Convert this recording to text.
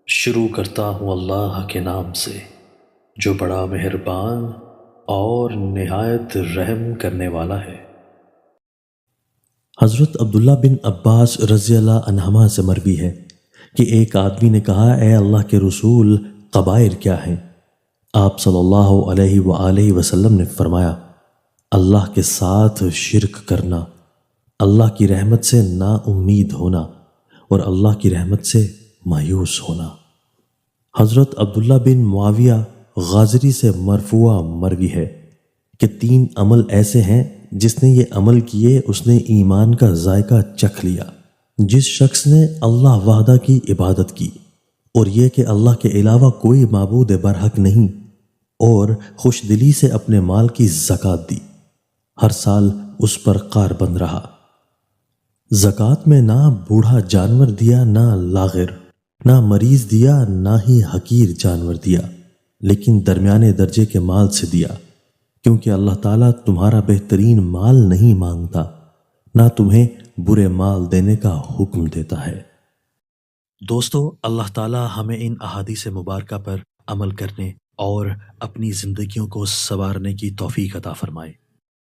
شروع کرتا ہوں اللہ کے نام سے جو بڑا مہربان اور نہایت رحم کرنے والا ہے۔ حضرت عبداللہ بن عباس رضی اللہ عنہما سے مروی ہے کہ ایک آدمی نے کہا، اے اللہ کے رسول، کبائر کیا ہیں؟ آپ صلی اللہ علیہ وآلہ وسلم نے فرمایا، اللہ کے ساتھ شرک کرنا، اللہ کی رحمت سے نا امید ہونا اور اللہ کی رحمت سے مایوس ہونا۔ حضرت عبداللہ بن معاویہ غازری سے مرفوع مروی ہے کہ 3 عمل ایسے ہیں جس نے یہ عمل کیے اس نے ایمان کا ذائقہ چکھ لیا۔ جس شخص نے اللہ وحدہ کی عبادت کی اور یہ کہ اللہ کے علاوہ کوئی معبود برحق نہیں، اور خوش دلی سے اپنے مال کی زکات دی، ہر سال اس پر قار بند رہا۔ زکات میں نہ بوڑھا جانور دیا، نہ لاغر، نہ مریض دیا، نہ ہی حقیر جانور دیا، لیکن درمیانے درجے کے مال سے دیا، کیونکہ اللہ تعالیٰ تمہارا بہترین مال نہیں مانگتا، نہ تمہیں برے مال دینے کا حکم دیتا ہے۔ دوستو، اللہ تعالیٰ ہمیں ان احادیث مبارکہ پر عمل کرنے اور اپنی زندگیوں کو سنوارنے کی توفیق عطا فرمائے۔